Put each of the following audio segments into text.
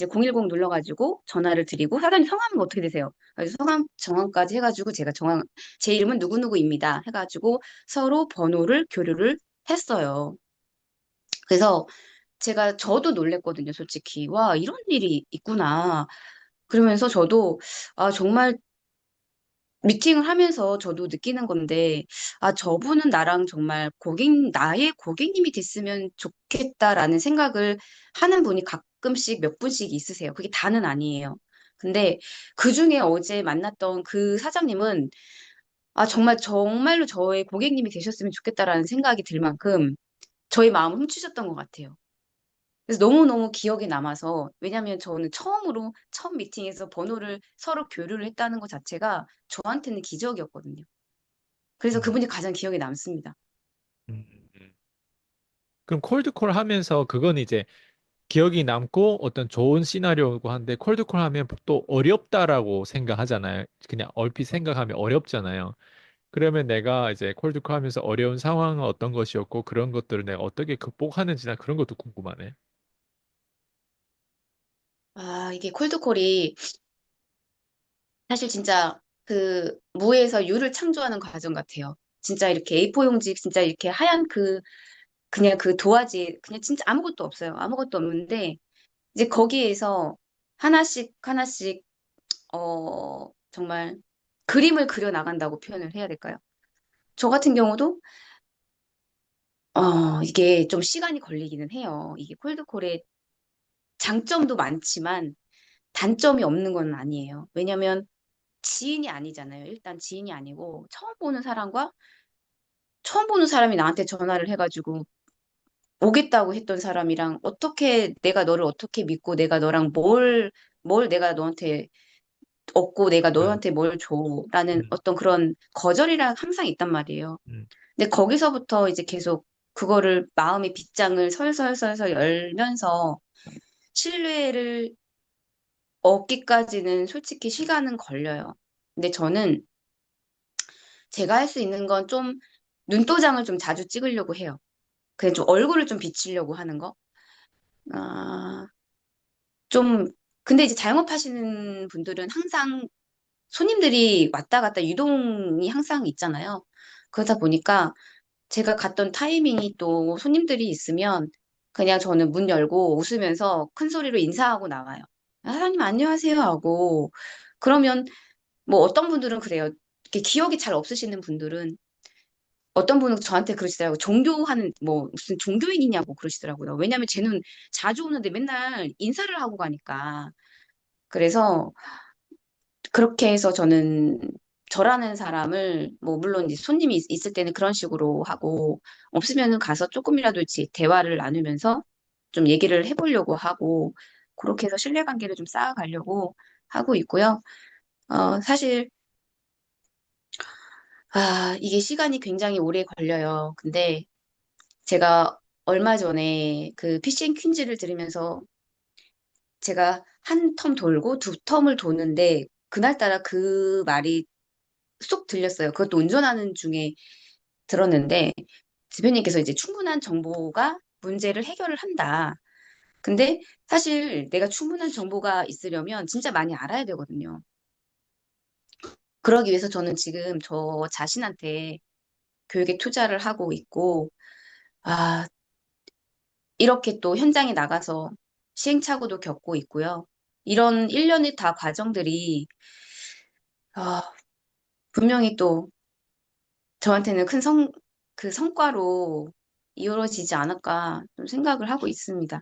이제 010 눌러가지고 전화를 드리고 사장님 성함은 어떻게 되세요? 그래서 성함 정함까지 해가지고 제가 정함 제 이름은 누구누구입니다. 해가지고 서로 번호를 교류를 했어요. 그래서 저도 놀랬거든요, 솔직히. 와, 이런 일이 있구나. 그러면서 저도, 정말 미팅을 하면서 저도 느끼는 건데, 저분은 나랑 정말 나의 고객님이 됐으면 좋겠다라는 생각을 하는 분이 가끔씩 몇 분씩 있으세요. 그게 다는 아니에요. 근데 그 중에 어제 만났던 그 사장님은, 정말, 정말로 저의 고객님이 되셨으면 좋겠다라는 생각이 들 만큼 저의 마음을 훔치셨던 것 같아요. 그래서 너무너무 기억에 남아서, 왜냐면 저는 처음 미팅에서 번호를 서로 교류를 했다는 것 자체가 저한테는 기적이었거든요. 그래서 음, 그분이 가장 기억에 남습니다. 음, 음. 그럼 콜드콜 하면서 그건 이제 기억이 남고 어떤 좋은 시나리오고 한데 콜드콜 하면 또 어렵다라고 생각하잖아요. 그냥 얼핏 생각하면 어렵잖아요. 그러면 내가 이제 콜드콜 하면서 어려운 상황은 어떤 것이었고 그런 것들을 내가 어떻게 극복하는지나 그런 것도 궁금하네. 이게 콜드콜이 사실 진짜 그 무에서 유를 창조하는 과정 같아요. 진짜 이렇게 A4 용지, 진짜 이렇게 하얀 그냥 그 도화지, 그냥 진짜 아무것도 없어요. 아무것도 없는데, 이제 거기에서 하나씩 하나씩, 정말 그림을 그려 나간다고 표현을 해야 될까요? 저 같은 경우도, 이게 좀 시간이 걸리기는 해요. 이게 콜드콜의 장점도 많지만 단점이 없는 건 아니에요. 왜냐면 지인이 아니잖아요. 일단 지인이 아니고 처음 보는 사람이 나한테 전화를 해가지고 오겠다고 했던 사람이랑 어떻게 내가 너를 어떻게 믿고 내가 너랑 뭘 내가 너한테 얻고 내가 음, 너한테 뭘 줘라는 음, 어떤 그런 거절이랑 항상 있단 말이에요. 음, 근데 거기서부터 이제 계속 그거를 마음의 빗장을 설설설설 열면서 신뢰를 얻기까지는 솔직히 시간은 걸려요. 근데 저는 제가 할 수 있는 건 좀 눈도장을 좀 자주 찍으려고 해요. 그냥 좀 얼굴을 좀 비치려고 하는 거. 아, 좀, 근데 이제 자영업하시는 분들은 항상 손님들이 왔다 갔다 유동이 항상 있잖아요. 그러다 보니까 제가 갔던 타이밍이 또 손님들이 있으면 그냥 저는 문 열고 웃으면서 큰 소리로 인사하고 나와요. 사장님 안녕하세요 하고 그러면 뭐 어떤 분들은 그래요. 이렇게 기억이 잘 없으시는 분들은 어떤 분은 저한테 그러시더라고요. 뭐, 무슨 종교인이냐고 그러시더라고요. 왜냐면 쟤는 자주 오는데 맨날 인사를 하고 가니까. 그래서 그렇게 해서 저는 저라는 사람을, 뭐, 물론 이제 손님이 있을 때는 그런 식으로 하고, 없으면은 가서 조금이라도 이제 대화를 나누면서 좀 얘기를 해보려고 하고, 그렇게 해서 신뢰관계를 좀 쌓아가려고 하고 있고요. 사실, 이게 시간이 굉장히 오래 걸려요. 근데 제가 얼마 전에 그 피싱 퀸즈를 들으면서 제가 한 텀 돌고 두 텀을 도는데 그날따라 그 말이 쏙 들렸어요. 그것도 운전하는 중에 들었는데 대표님께서 이제 충분한 정보가 문제를 해결을 한다. 근데 사실 내가 충분한 정보가 있으려면 진짜 많이 알아야 되거든요. 그러기 위해서 저는 지금 저 자신한테 교육에 투자를 하고 있고, 아, 이렇게 또 현장에 나가서 시행착오도 겪고 있고요. 이런 일련의 다 과정들이 아, 분명히 또 저한테는 그 성과로 이루어지지 않을까 좀 생각을 하고 있습니다.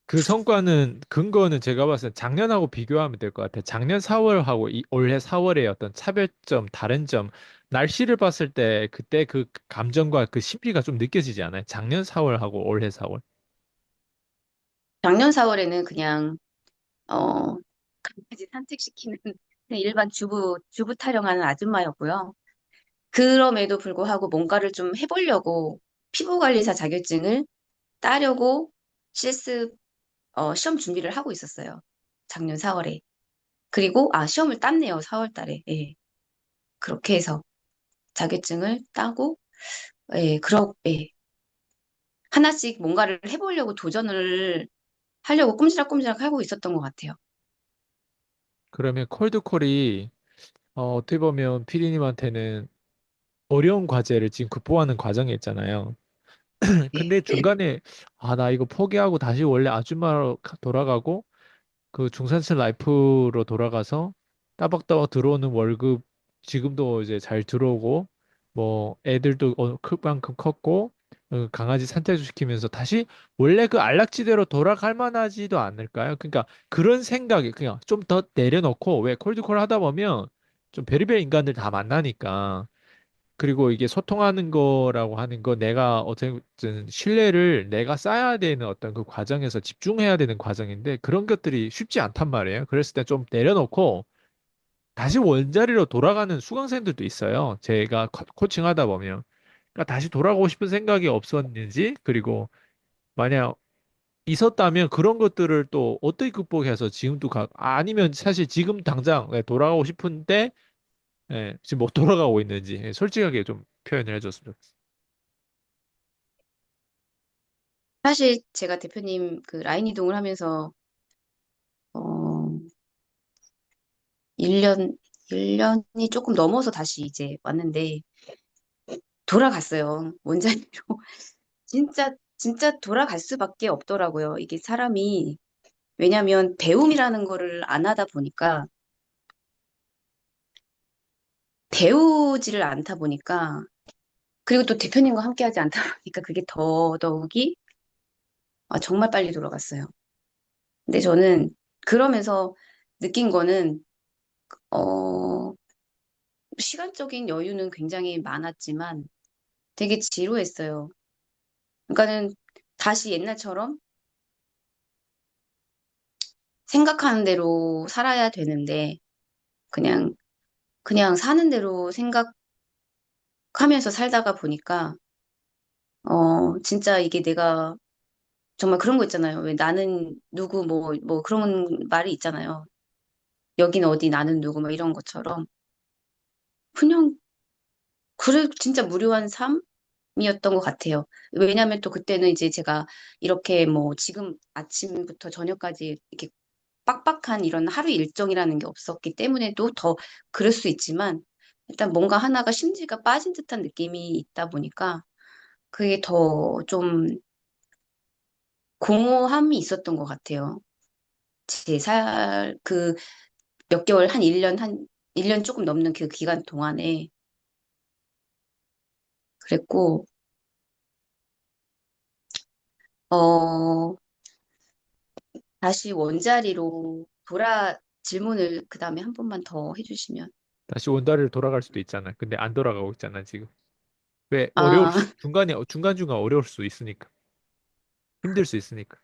그 성과는 근거는 제가 봤을 때 작년하고 비교하면 될 것 같아요. 작년 4월하고 올해 4월의 어떤 차별점, 다른 점, 날씨를 봤을 때 그때 그 감정과 그 심리가 좀 느껴지지 않아요? 작년 4월하고 올해 4월. 작년 4월에는 그냥 강아지 산책시키는 그냥 일반 주부 타령하는 아줌마였고요. 그럼에도 불구하고 뭔가를 좀 해보려고 피부관리사 자격증을 따려고 실습 시험 준비를 하고 있었어요. 작년 4월에. 그리고, 시험을 땄네요. 4월 달에. 예. 그렇게 해서 자격증을 따고, 예. 하나씩 뭔가를 해보려고 도전을 하려고 꼼지락꼼지락 하고 있었던 것 같아요. 그러면 콜드콜이 어떻게 보면 피디님한테는 어려운 과제를 지금 극복하는 과정에 있잖아요. 네. 근데 중간에 아, 나 이거 포기하고 다시 원래 아줌마로 돌아가고 그 중산층 라이프로 돌아가서 따박따박 들어오는 월급 지금도 이제 잘 들어오고 뭐 애들도 클 만큼 컸고 강아지 산책도 시키면서 다시 원래 그 안락지대로 돌아갈 만하지도 않을까요? 그러니까 그런 생각이 그냥 좀 더 내려놓고 왜 콜드콜 하다 보면 좀 별의별 인간들 다 만나니까 그리고 이게 소통하는 거라고 하는 거 내가 어쨌든 신뢰를 내가 쌓아야 되는 어떤 그 과정에서 집중해야 되는 과정인데 그런 것들이 쉽지 않단 말이에요. 그랬을 때 좀 내려놓고 다시 원자리로 돌아가는 수강생들도 있어요. 제가 코칭하다 보면. 그러니까 다시 돌아가고 싶은 생각이 없었는지 그리고 만약 있었다면 그런 것들을 또 어떻게 극복해서 지금도 아니면 사실 지금 당장 네, 돌아가고 싶은데 지금 못 돌아가고 있는지 솔직하게 좀 표현을 해줬으면 좋겠어요. 사실 제가 대표님 그 라인 이동을 하면서 어 1년 1년이 조금 넘어서 다시 이제 왔는데 돌아갔어요. 원자리로. 진짜 돌아갈 수밖에 없더라고요. 이게 사람이 왜냐면 배움이라는 거를 안 하다 보니까 배우지를 않다 보니까 그리고 또 대표님과 함께 하지 않다 보니까 그게 더더욱이 정말 빨리 돌아갔어요. 근데 저는 그러면서 느낀 거는 어 시간적인 여유는 굉장히 많았지만 되게 지루했어요. 그러니까는 다시 옛날처럼 생각하는 대로 살아야 되는데 그냥 그냥 사는 대로 생각하면서 살다가 보니까 진짜 이게 내가 정말 그런 거 있잖아요. 왜 나는 누구 뭐 그런 말이 있잖아요. 여긴 어디 나는 누구 뭐 이런 것처럼 그냥 그래 진짜 무료한 삶이었던 것 같아요. 왜냐하면 또 그때는 이제 제가 이렇게 뭐 지금 아침부터 저녁까지 이렇게 빡빡한 이런 하루 일정이라는 게 없었기 때문에도 더 그럴 수 있지만 일단 뭔가 하나가 심지가 빠진 듯한 느낌이 있다 보니까 그게 더 좀 공허함이 있었던 것 같아요. 그 몇 개월, 한 1년 조금 넘는 그 기간 동안에 그랬고, 어, 다시 원자리로 질문을 그 다음에 한 번만 더 해주시면. 다시 원다리를 돌아갈 수도 있잖아. 근데 안 돌아가고 있잖아, 지금. 왜 아, 중간중간 어려울 수 있으니까. 힘들 수 있으니까.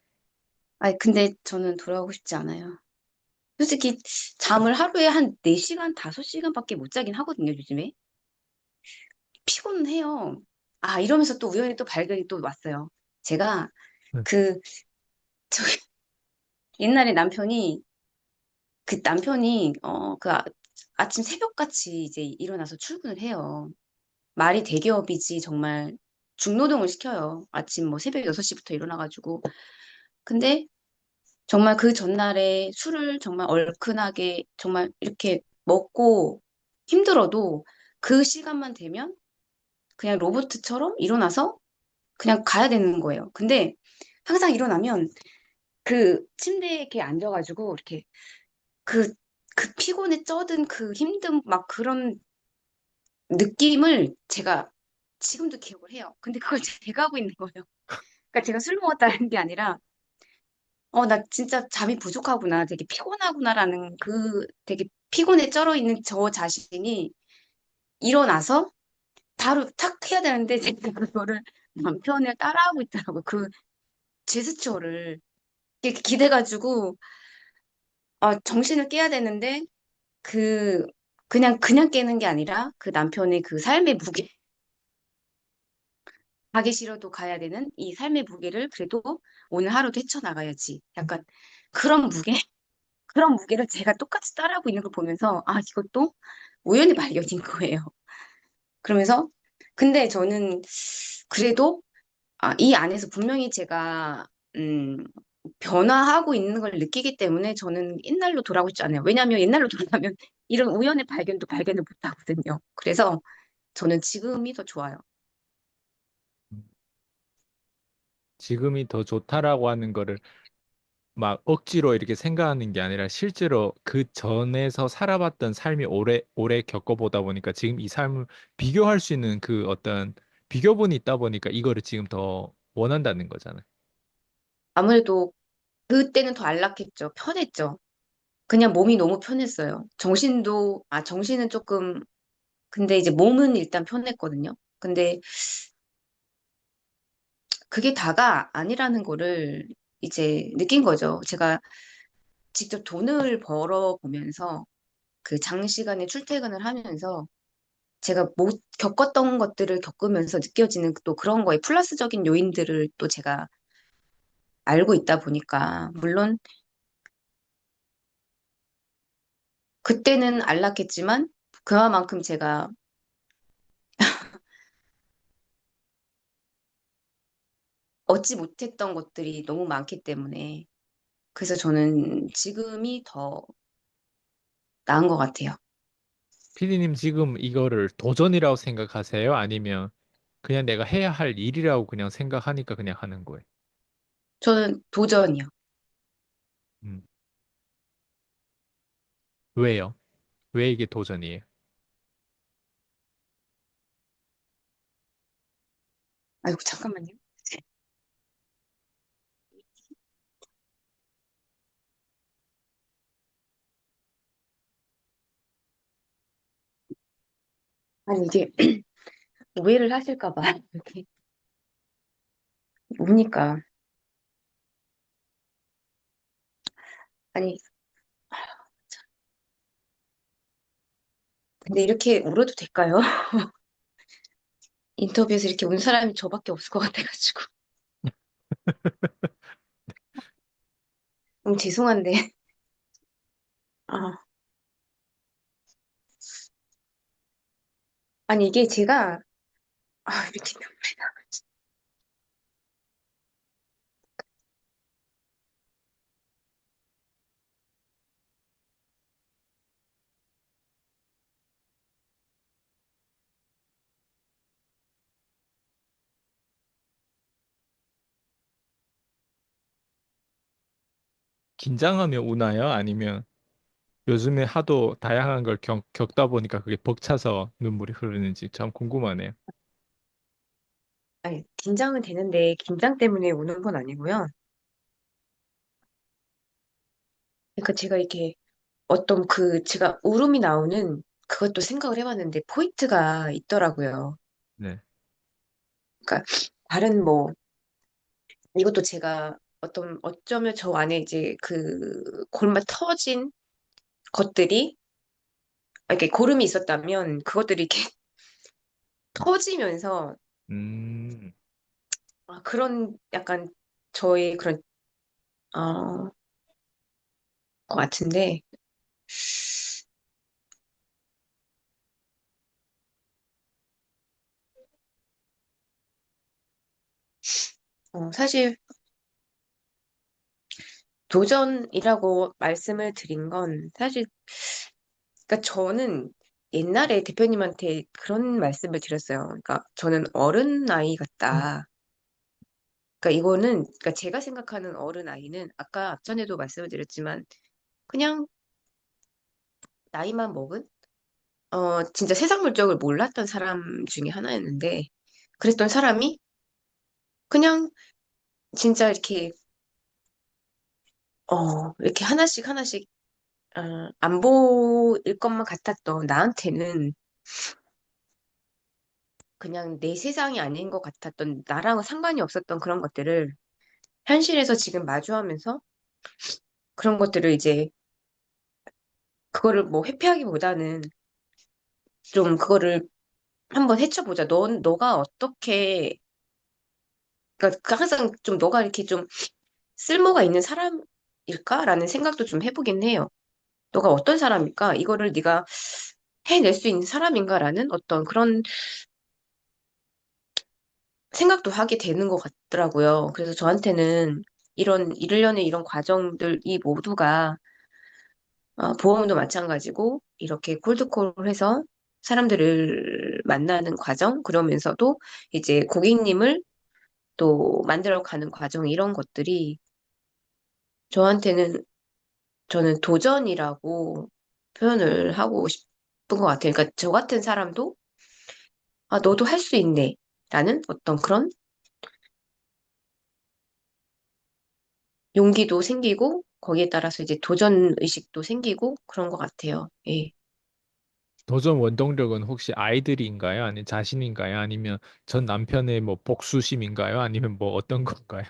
근데 저는 돌아가고 싶지 않아요. 솔직히 잠을 하루에 한 4시간, 5시간밖에 못 자긴 하거든요, 요즘에. 피곤해요. 이러면서 또 우연히 또 발견이 또 왔어요. 제가 응. 그, 저 옛날에 남편이 아침 새벽같이 이제 일어나서 출근을 해요. 말이 대기업이지 정말 중노동을 시켜요. 아침 뭐 새벽 6시부터 일어나가지고. 근데 정말 그 전날에 술을 정말 얼큰하게 정말 이렇게 먹고 힘들어도 그 시간만 되면 그냥 로봇처럼 일어나서 그냥 가야 되는 거예요. 근데 항상 일어나면 그 침대에 이렇게 앉아가지고 이렇게 그, 그 피곤에 쩌든 그 힘든 막 그런 느낌을 제가 지금도 기억을 해요. 근데 그걸 제가 하고 있는 거예요. 그러니까 제가 술 먹었다는 게 아니라, 나 진짜 잠이 부족하구나, 되게 피곤하구나라는 그 되게 피곤에 쩔어 있는 저 자신이 일어나서 바로 탁 해야 되는데 제가 그거를 남편을 따라하고 있더라고요. 그 제스처를. 이렇게 기대가지고, 정신을 깨야 되는데, 그, 그냥 깨는 게 아니라 그 남편의 그 삶의 무게, 가기 싫어도 가야 되는 이 삶의 무게를 그래도 오늘 하루도 헤쳐나가야지. 약간 그런 무게? 그런 무게를 제가 똑같이 따라하고 있는 걸 보면서, 이것도 우연히 발견인 거예요. 그러면서, 근데 저는 그래도, 이 안에서 분명히 제가, 음, 변화하고 있는 걸 느끼기 때문에 저는 옛날로 돌아가고 싶지 않아요. 왜냐하면 옛날로 돌아가면 이런 우연의 발견도 발견을 못 하거든요. 그래서 저는 지금이 더 좋아요. 지금이 더 좋다라고 하는 거를 막 억지로 이렇게 생각하는 게 아니라 실제로 그 전에서 살아봤던 삶이 오래 오래 겪어보다 보니까 지금 이 삶을 비교할 수 있는 그 어떤 비교본이 있다 보니까 이거를 지금 더 원한다는 거잖아요. 아무래도 그때는 더 안락했죠. 편했죠. 그냥 몸이 너무 편했어요. 정신은 조금, 근데 이제 몸은 일단 편했거든요. 근데 그게 다가 아니라는 거를 이제 느낀 거죠. 제가 직접 돈을 벌어 보면서 그 장시간의 출퇴근을 하면서 제가 못 겪었던 것들을 겪으면서 느껴지는 또 그런 거에 플러스적인 요인들을 또 제가 알고 있다 보니까, 물론 그때는 안락했지만 그만큼 제가 얻지 못했던 것들이 너무 많기 때문에, 그래서 저는 지금이 더 나은 것 같아요. 피디님 지금 이거를 도전이라고 생각하세요? 아니면 그냥 내가 해야 할 일이라고 그냥 생각하니까 그냥 하는 거예요? 저는 도전이요. 음. 왜요? 왜 이게 도전이에요? 아이고, 잠깐만요. 아니, 이게 오해를 하실까 봐. 이렇게 뭡니까? 아니, 근데 이렇게 울어도 될까요? 인터뷰에서 이렇게 운 사람이 저밖에 없을 것 같아가지고. 죄송한데. 아, 아니, 이게 제가, 이렇게 눈물이 나. 긴장하면 우나요? 아니면 요즘에 하도 다양한 걸 겪다 보니까 그게 벅차서 눈물이 흐르는지 참 궁금하네요. 아니, 긴장은 되는데, 긴장 때문에 우는 건 아니고요. 그러니까 제가 이렇게 제가 울음이 나오는 그것도 생각을 해봤는데, 포인트가 있더라고요. 네. 그러니까, 다른 뭐, 이것도 제가 어쩌면 저 안에 이제 골마 터진 것들이, 이렇게 고름이 있었다면, 그것들이 이렇게 터지면서, 음, 그런 약간 저의 그런, 것 같은데, 사실 도전이라고 말씀을 드린 건 사실, 그러니까 저는 옛날에 대표님한테 그런 말씀을 드렸어요. 그러니까 저는 어른 아이 같다. 그러니까 그러니까 제가 생각하는 어른 아이는 아까 앞전에도 말씀을 드렸지만 그냥 나이만 먹은 진짜 세상 물정을 몰랐던 사람 중에 하나였는데 그랬던 사람이 그냥 진짜 이렇게 하나씩 하나씩 안 보일 것만 같았던 나한테는 그냥 내 세상이 아닌 것 같았던 나랑은 상관이 없었던 그런 것들을 현실에서 지금 마주하면서 그런 것들을 이제 그거를 뭐 회피하기보다는 좀 그거를 한번 헤쳐보자. 너가 어떻게, 그러니까 항상 좀 너가 이렇게 좀 쓸모가 있는 사람일까라는 생각도 좀 해보긴 해요. 너가 어떤 사람일까? 이거를 네가 해낼 수 있는 사람인가라는 어떤 그런 생각도 하게 되는 것 같더라고요. 그래서 저한테는 이러려는 이런 과정들, 이 모두가, 보험도 마찬가지고, 이렇게 콜드콜을 해서 사람들을 만나는 과정, 그러면서도 이제 고객님을 또 만들어 가는 과정, 이런 것들이 저한테는, 저는 도전이라고 표현을 하고 싶은 것 같아요. 그러니까 저 같은 사람도, 너도 할 수 있네. 라는 어떤 그런 용기도 생기고, 거기에 따라서 이제 도전 의식도 생기고, 그런 것 같아요. 예. 도전 원동력은 혹시 아이들인가요? 아니면 자신인가요? 아니면 전 남편의 뭐 복수심인가요? 아니면 뭐 어떤 건가요?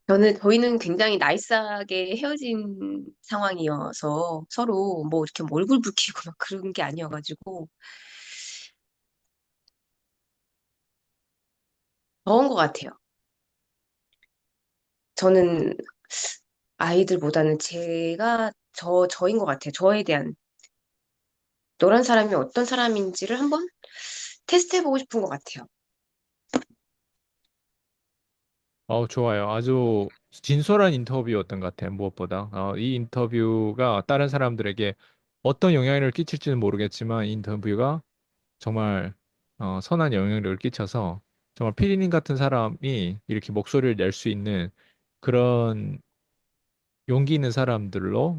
저희는 굉장히 나이스하게 헤어진 상황이어서 서로 뭐 이렇게 뭐 얼굴 붉히고 막 그런 게 아니어가지고, 더운 것 같아요. 저는 아이들보다는 저인 것 같아요. 저에 대한, 너란 사람이 어떤 사람인지를 한번 테스트해보고 싶은 것 같아요. 좋아요. 아주 진솔한 인터뷰였던 것 같아요. 무엇보다. 이 인터뷰가 다른 사람들에게 어떤 영향을 끼칠지는 모르겠지만, 이 인터뷰가 정말 선한 영향력을 끼쳐서 정말 피디님 같은 사람이 이렇게 목소리를 낼 수 있는 그런 용기 있는 사람들로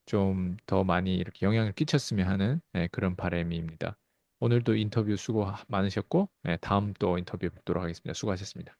좀 더 많이 이렇게 영향을 끼쳤으면 하는 그런 바람입니다. 오늘도 인터뷰 수고 많으셨고, 다음 또 인터뷰 뵙도록 하겠습니다. 수고하셨습니다.